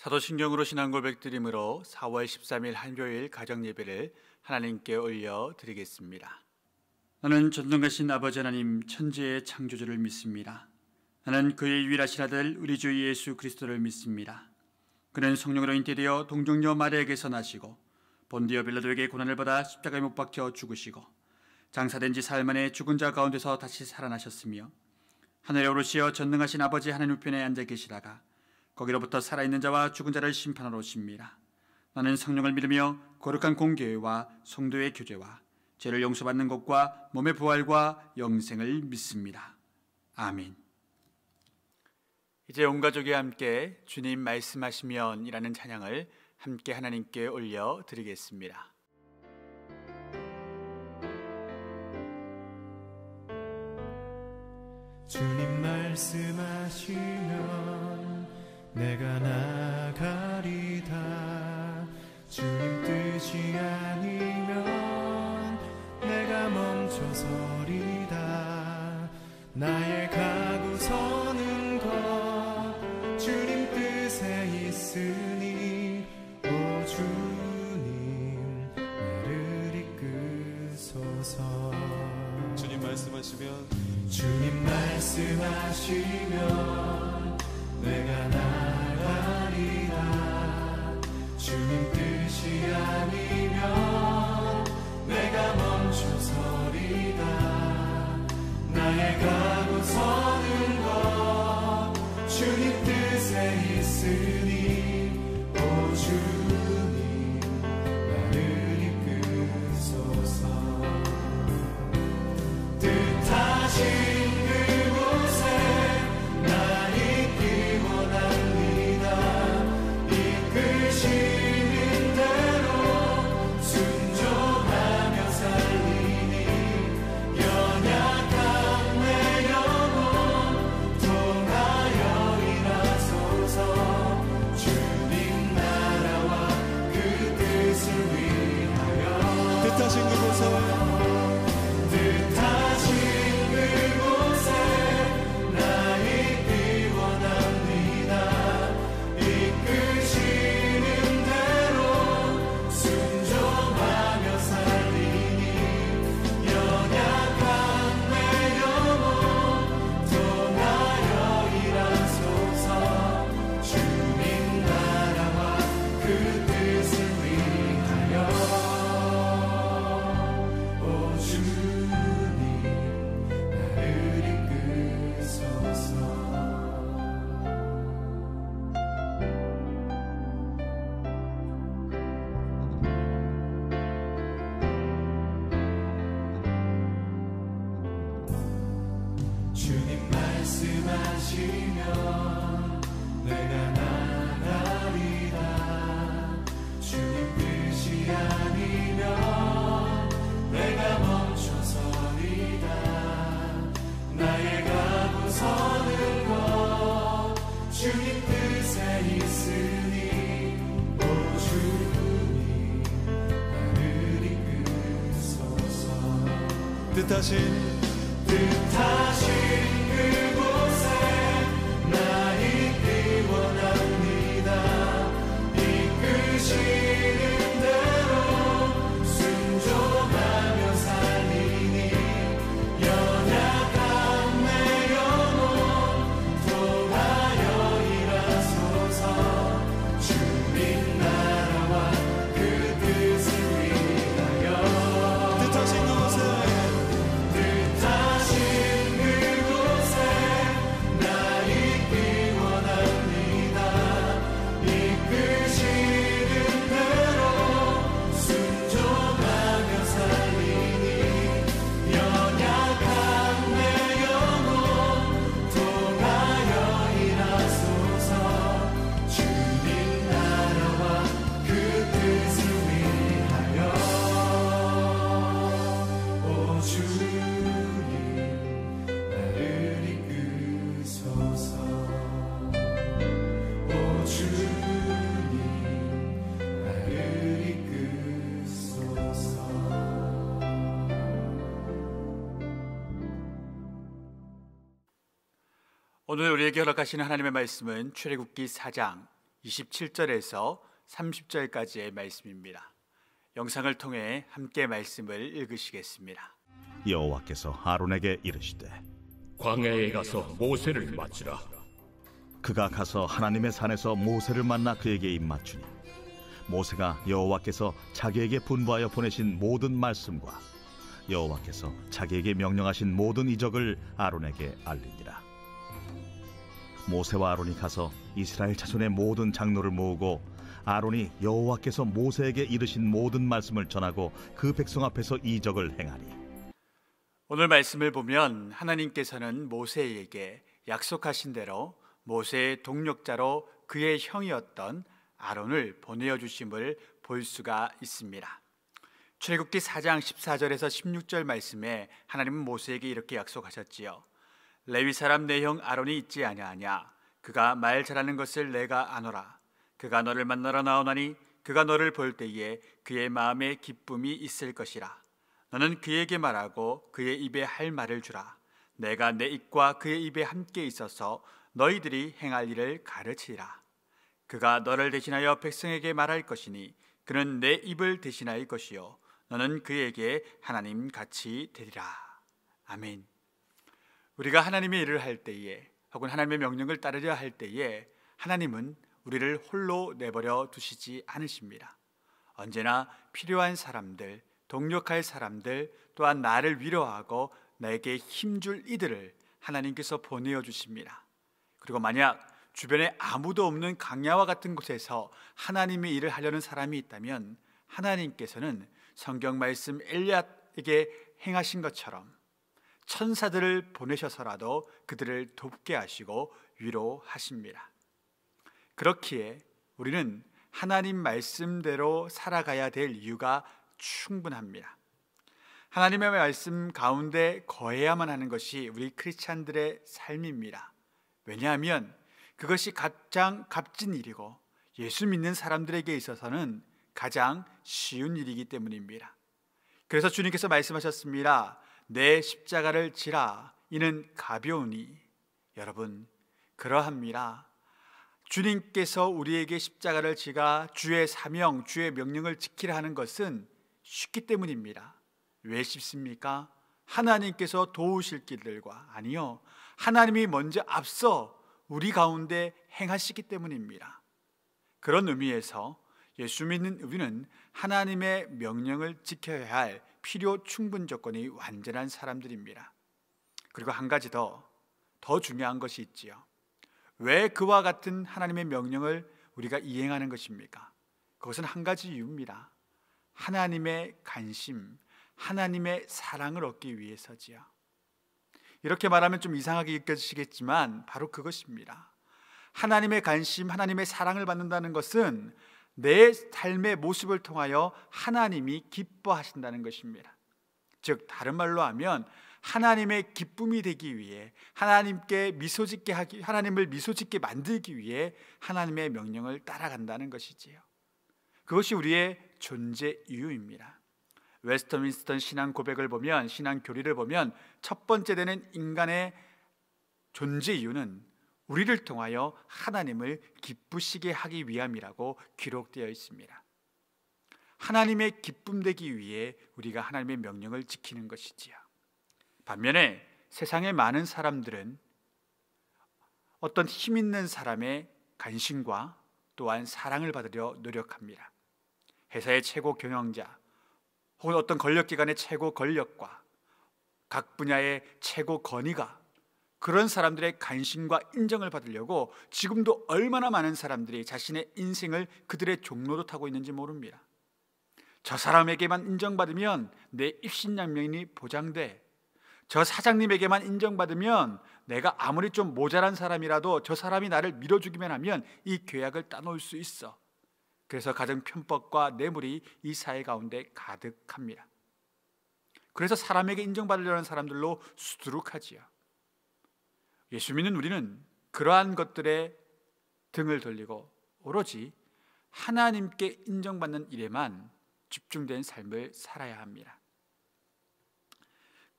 사도신경으로 신앙 고백드림으로 4월 13일 한교일 가정예배를 하나님께 올려드리겠습니다. 나는 전능하신 아버지 하나님 천지의 창조주를 믿습니다. 나는 그의 유일하신 아들 우리 주 예수 그리스도를 믿습니다. 그는 성령으로 잉태되어 동정녀 마리아에게서 나시고 본디오 빌라도에게 고난을 받아 십자가에 못 박혀 죽으시고 장사된 지 사흘 만에 죽은 자 가운데서 다시 살아나셨으며 하늘에 오르시어 전능하신 아버지 하나님 우편에 앉아 계시다가 거기로부터 살아있는 자와 죽은 자를 심판하러 오십니다. 나는 성령을 믿으며 거룩한 공교회와 성도의 교제와 죄를 용서받는 것과 몸의 부활과 영생을 믿습니다. 아멘. 이제 온 가족이 함께 주님 말씀하시면 이라는 찬양을 함께 하나님께 올려드리겠습니다. 주님 말씀하시면 내가 나가리다. 주님 뜻이 아니면 내가 멈춰서리다. 나의 가고 서는 것 주님 뜻에 있으니 오 주님 나를 이끄소서. 주님 말씀하시면 내가 나가리다. 주님 뜻이 아니면 내가 멈춰서리다. 나의 가고 서는 것 주님 뜻에 있으니 오 주님 나를 이끄소서. 뜻하신 뜻하신 그곳에 나 있기 원합니다. 이끄시는 대로 순종하며 살리니 연약한 내 영혼 통하여 일하소서. 주님 나라와 그 뜻을 위하여. 뜻하신 그곳에 오늘 우리에게 허락하시는 하나님의 말씀은 출애굽기 4장 27절에서 30절까지의 말씀입니다. 영상을 통해 함께 말씀을 읽으시겠습니다. 여호와께서 아론에게 이르시되 광야에 가서 모세를 맞으라. 그가 가서 하나님의 산에서 모세를 만나 그에게 입맞추니 모세가 여호와께서 자기에게 분부하여 보내신 모든 말씀과 여호와께서 자기에게 명령하신 모든 이적을 아론에게 알리니라. 모세와 아론이 가서 이스라엘 자손의 모든 장로를 모으고 아론이 여호와께서 모세에게 이르신 모든 말씀을 전하고 그 백성 앞에서 이적을 행하니 오늘 말씀을 보면 하나님께서는 모세에게 약속하신 대로 모세의 동력자로 그의 형이었던 아론을 보내어 주심을 볼 수가 있습니다. 출애굽기 4장 14절에서 16절 말씀에 하나님은 모세에게 이렇게 약속하셨지요. 레위 사람 내 형 아론이 있지 아니하냐? 그가 말 잘하는 것을 내가 아노라. 그가 너를 만나러 나오나니 그가 너를 볼 때에 그의 마음에 기쁨이 있을 것이라. 너는 그에게 말하고 그의 입에 할 말을 주라. 내가 내 입과 그의 입에 함께 있어서 너희들이 행할 일을 가르치리라. 그가 너를 대신하여 백성에게 말할 것이니 그는 내 입을 대신할 것이요 너는 그에게 하나님 같이 되리라. 아멘. 우리가 하나님의 일을 할 때에 혹은 하나님의 명령을 따르려 할 때에 하나님은 우리를 홀로 내버려 두시지 않으십니다. 언제나 필요한 사람들, 동력할 사람들, 또한 나를 위로하고 나에게 힘줄 이들을 하나님께서 보내어 주십니다. 그리고 만약 주변에 아무도 없는 강야와 같은 곳에서 하나님의 일을 하려는 사람이 있다면 하나님께서는 성경 말씀 엘리야에게 행하신 것처럼 천사들을 보내셔서라도 그들을 돕게 하시고 위로하십니다. 그렇기에 우리는 하나님 말씀대로 살아가야 될 이유가 충분합니다. 하나님의 말씀 가운데 거해야만 하는 것이 우리 크리스찬들의 삶입니다. 왜냐하면 그것이 가장 값진 일이고 예수 믿는 사람들에게 있어서는 가장 쉬운 일이기 때문입니다. 그래서 주님께서 말씀하셨습니다. 내 십자가를 지라 이는 가벼우니. 여러분 그러합니다. 주님께서 우리에게 십자가를 지가 주의 사명, 주의 명령을 지키라 하는 것은 쉽기 때문입니다. 왜 쉽습니까? 하나님께서 도우실 길들과 아니요 하나님이 먼저 앞서 우리 가운데 행하시기 때문입니다. 그런 의미에서 예수 믿는 우리는 하나님의 명령을 지켜야 할 필요 충분 조건이 완전한 사람들입니다. 그리고 한 가지 더 중요한 것이 있지요. 왜 그와 같은 하나님의 명령을 우리가 이행하는 것입니까? 그것은 한 가지 이유입니다. 하나님의 관심, 하나님의 사랑을 얻기 위해서지요. 이렇게 말하면 좀 이상하게 느껴지시겠지만 바로 그것입니다. 하나님의 관심, 하나님의 사랑을 받는다는 것은 내 삶의 모습을 통하여 하나님이 기뻐하신다는 것입니다. 즉 다른 말로 하면 하나님의 기쁨이 되기 위해 하나님을 미소짓게 만들기 위해 하나님의 명령을 따라간다는 것이지요. 그것이 우리의 존재 이유입니다. 웨스터민스터 신앙 고백을 보면, 신앙 교리를 보면 첫 번째 되는 인간의 존재 이유는 우리를 통하여 하나님을 기쁘시게 하기 위함이라고 기록되어 있습니다. 하나님의 기쁨 되기 위해 우리가 하나님의 명령을 지키는 것이지요. 반면에 세상의 많은 사람들은 어떤 힘 있는 사람의 관심과 또한 사랑을 받으려 노력합니다. 회사의 최고 경영자 혹은 어떤 권력기관의 최고 권력과 각 분야의 최고 권위가 그런 사람들의 관심과 인정을 받으려고 지금도 얼마나 많은 사람들이 자신의 인생을 그들의 종로로 타고 있는지 모릅니다. 저 사람에게만 인정받으면 내 입신양명이 보장돼. 저 사장님에게만 인정받으면 내가 아무리 좀 모자란 사람이라도 저 사람이 나를 밀어주기만 하면 이 계약을 따놓을 수 있어. 그래서 가정 편법과 뇌물이 이 사회 가운데 가득합니다. 그래서 사람에게 인정받으려는 사람들로 수두룩하지요. 예수 믿는 우리는 그러한 것들에 등을 돌리고 오로지 하나님께 인정받는 일에만 집중된 삶을 살아야 합니다.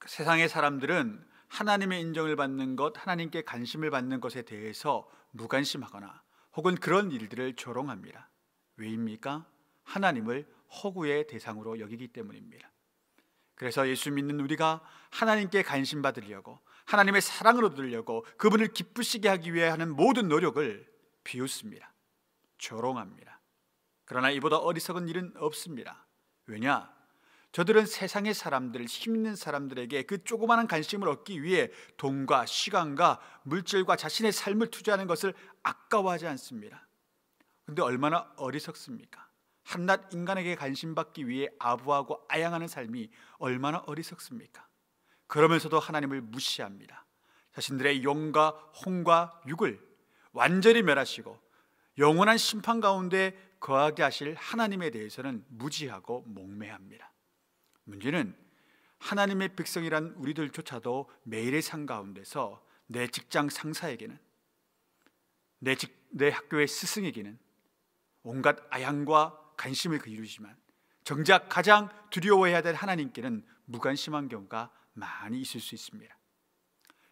세상의 사람들은 하나님의 인정을 받는 것, 하나님께 관심을 받는 것에 대해서 무관심하거나 혹은 그런 일들을 조롱합니다. 왜입니까? 하나님을 허구의 대상으로 여기기 때문입니다. 그래서 예수 믿는 우리가 하나님께 관심 받으려고, 하나님의 사랑을 얻으려고, 그분을 기쁘시게 하기 위해 하는 모든 노력을 비웃습니다. 조롱합니다. 그러나 이보다 어리석은 일은 없습니다. 왜냐? 저들은 세상의 사람들, 힘 있는 사람들에게 그 조그마한 관심을 얻기 위해 돈과 시간과 물질과 자신의 삶을 투자하는 것을 아까워하지 않습니다. 그런데 얼마나 어리석습니까? 한낱 인간에게 관심받기 위해 아부하고 아양하는 삶이 얼마나 어리석습니까? 그러면서도 하나님을 무시합니다. 자신들의 영과 혼과 육을 완전히 멸하시고 영원한 심판 가운데 거하게 하실 하나님에 대해서는 무지하고 몽매합니다. 문제는 하나님의 백성이란 우리들조차도 매일의 삶 가운데서 내 직장 상사에게는, 내 학교의 스승에게는 온갖 아양과 관심을 기울이지만 정작 가장 두려워해야 될 하나님께는 무관심한 경우가 많이 있을 수 있습니다.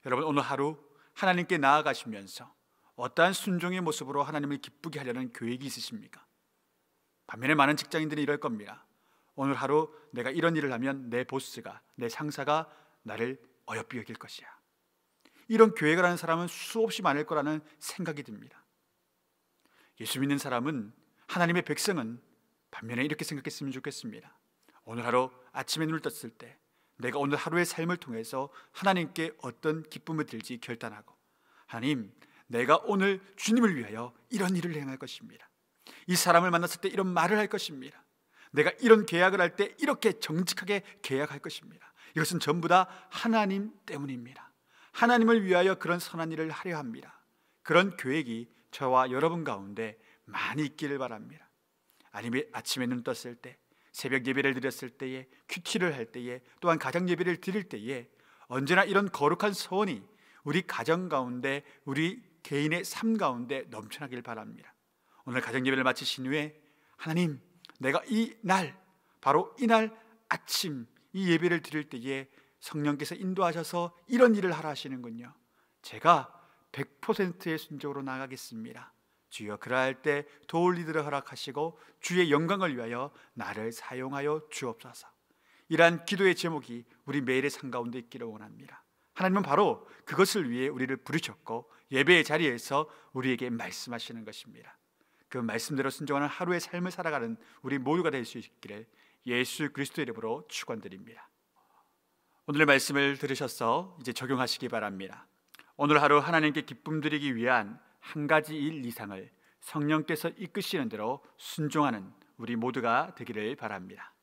여러분, 오늘 하루 하나님께 나아가시면서 어떠한 순종의 모습으로 하나님을 기쁘게 하려는 계획이 있으십니까? 반면에 많은 직장인들이 이럴 겁니다. 오늘 하루 내가 이런 일을 하면 내 보스가, 내 상사가 나를 어여삐 여길 것이야. 이런 계획을 하는 사람은 수없이 많을 거라는 생각이 듭니다. 예수 믿는 사람은, 하나님의 백성은 반면에 이렇게 생각했으면 좋겠습니다. 오늘 하루 아침에 눈을 떴을 때 내가 오늘 하루의 삶을 통해서 하나님께 어떤 기쁨을 들지 결단하고, 하나님, 내가 오늘 주님을 위하여 이런 일을 행할 것입니다. 이 사람을 만났을 때 이런 말을 할 것입니다. 내가 이런 계약을 할 때 이렇게 정직하게 계약할 것입니다. 이것은 전부 다 하나님 때문입니다. 하나님을 위하여 그런 선한 일을 하려 합니다. 그런 계획이 저와 여러분 가운데 많이 있기를 바랍니다. 아니면 아침에 눈 떴을 때, 새벽 예배를 드렸을 때에, 큐티를 할 때에, 또한 가정 예배를 드릴 때에 언제나 이런 거룩한 소원이 우리 가정 가운데, 우리 개인의 삶 가운데 넘쳐나길 바랍니다. 오늘 가정 예배를 마치신 후에, 하나님, 내가 이 날, 바로 이날 아침 이 예배를 드릴 때에 성령께서 인도하셔서 이런 일을 하라 하시는군요. 제가 100%의 순종으로 나가겠습니다. 주여, 그러할 때 도울 일들을 허락하시고 주의 영광을 위하여 나를 사용하여 주옵소서. 이러한 기도의 제목이 우리 매일의 삶 가운데 있기를 원합니다. 하나님은 바로 그것을 위해 우리를 부르셨고 예배의 자리에서 우리에게 말씀하시는 것입니다. 그 말씀대로 순종하는 하루의 삶을 살아가는 우리 모두가 될 수 있기를 예수 그리스도의 이름으로 축원드립니다. 오늘의 말씀을 들으셔서 이제 적용하시기 바랍니다. 오늘 하루 하나님께 기쁨 드리기 위한 한 가지 일 이상을 성령께서 이끄시는 대로 순종하는 우리 모두가 되기를 바랍니다.